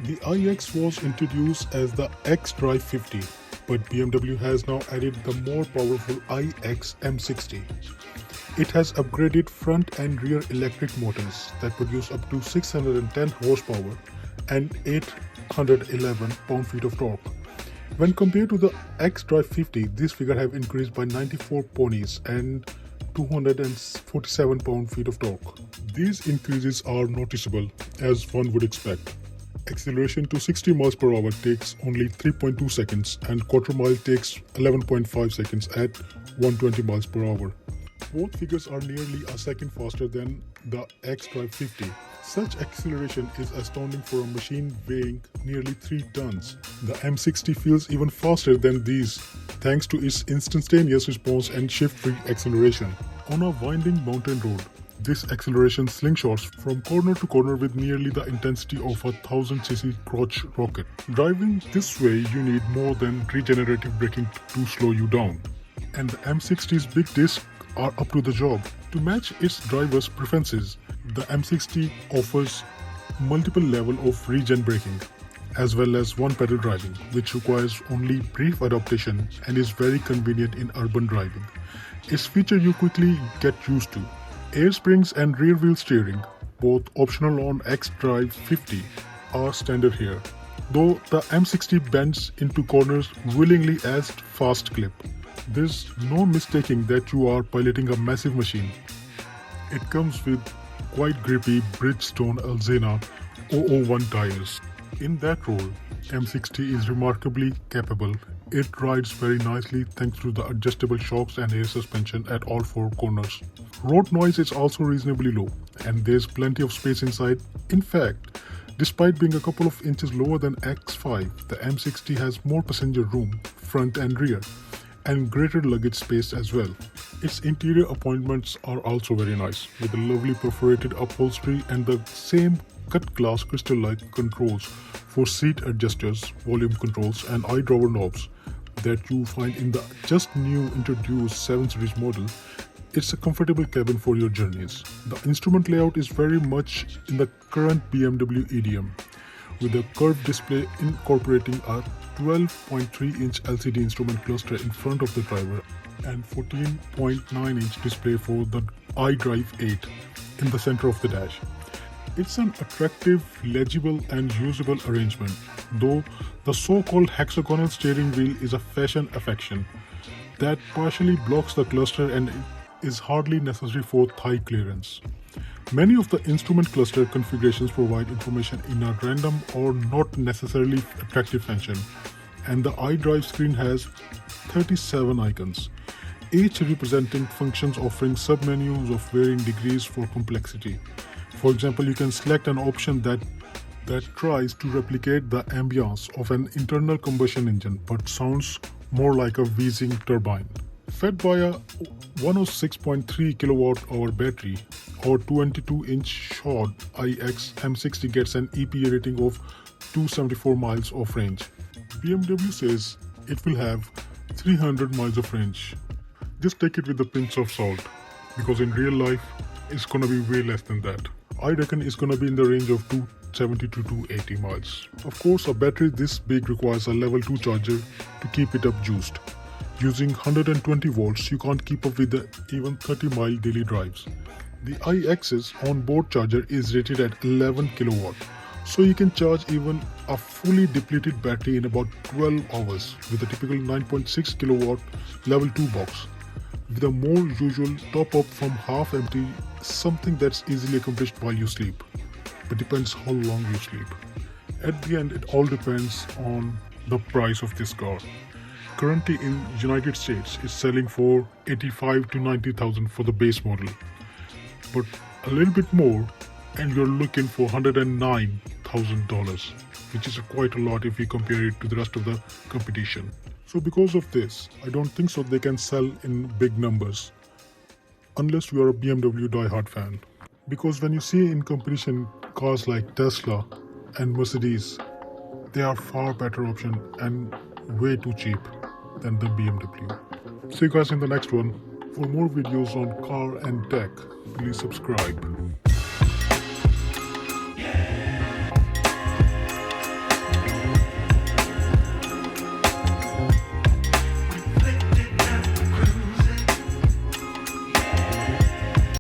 The iX was introduced as the X-Drive 50, but BMW has now added the more powerful iXM60. It has upgraded front and rear electric motors that produce up to 610 horsepower and 811 pound-feet of torque. When compared to the X-Drive 50, this figure have increased by 94 ponies and 247 pound-feet of torque. These increases are noticeable, as one would expect. Acceleration to 60 miles per hour takes only 3.2 seconds and quarter mile takes 11.5 seconds at 120 miles per hour. Both figures are nearly a second faster than the X-Drive 50. Such acceleration is astounding for a machine weighing nearly 3 tons. The M60 feels even faster than these thanks to its instantaneous response and shift-free acceleration. On a winding mountain road, this acceleration slingshots from corner to corner with nearly the intensity of a 1000cc crotch rocket. Driving this way, you need more than regenerative braking to slow you down. And the M60's big discs are up to the job. To match its driver's preferences, the M60 offers multiple levels of regen braking, as well as one-pedal driving, which requires only brief adaptation and is very convenient in urban driving. Its feature you quickly get used to. Air springs and rear-wheel steering, both optional on X-Drive 50, are standard here, though the M60 bends into corners willingly at fast clip. There's no mistaking that you are piloting a massive machine. It comes with quite grippy Bridgestone Alzena 001 tires. In that role, M60 is remarkably capable. It rides very nicely thanks to the adjustable shocks and air suspension at all 4 corners. Road noise is also reasonably low, and there's plenty of space inside. In fact, despite being a couple of inches lower than X5, the M60 has more passenger room, front and rear, and greater luggage space as well. Its interior appointments are also very nice, with a lovely perforated upholstery and the same cut glass crystal-like controls for seat adjusters, volume controls and iDrower knobs that you find in the just new introduced 7 Series model. It's a comfortable cabin for your journeys. The instrument layout is very much in the current BMW EDM, with a curved display incorporating a 12.3-inch LCD instrument cluster in front of the driver and 14.9-inch display for the iDrive 8 in the center of the dash. It's an attractive, legible and usable arrangement, though the so-called hexagonal steering wheel is a fashion affection that partially blocks the cluster and is hardly necessary for thigh clearance. Many of the instrument cluster configurations provide information in a random or not necessarily attractive fashion, and the iDrive screen has 37 icons, each representing functions offering submenus of varying degrees for complexity. For example, you can select an option that tries to replicate the ambience of an internal combustion engine but sounds more like a wheezing turbine. Fed by a 106.3 kWh battery or 22-inch shod, iXM60 gets an EPA rating of 274 miles of range. BMW says it will have 300 miles of range. Just take it with a pinch of salt, because in real life it's gonna be way less than that. I reckon it's gonna be in the range of 270 to 280 miles. Of course, a battery this big requires a level 2 charger to keep it up juiced. Using 120 volts, you can't keep up with the even 30-mile daily drives. The iX's onboard charger is rated at 11 kW, so you can charge even a fully depleted battery in about 12 hours with a typical 9.6 kW level 2 box. With a more usual top-up from half empty, something that's easily accomplished while you sleep, but depends how long you sleep. At the end, it all depends on the price of this car. Currently in United States, it's selling for 85 to 90,000 for the base model, but a little bit more and you're looking for $109,000, which is quite a lot if you compare it to the rest of the competition. So because of this, I don't think so they can sell in big numbers, unless you are a BMW diehard fan. Because when you see in competition cars like Tesla and Mercedes, they are far better option and way too cheap than the BMW. See you guys in the next one. For more videos on car and tech, please subscribe.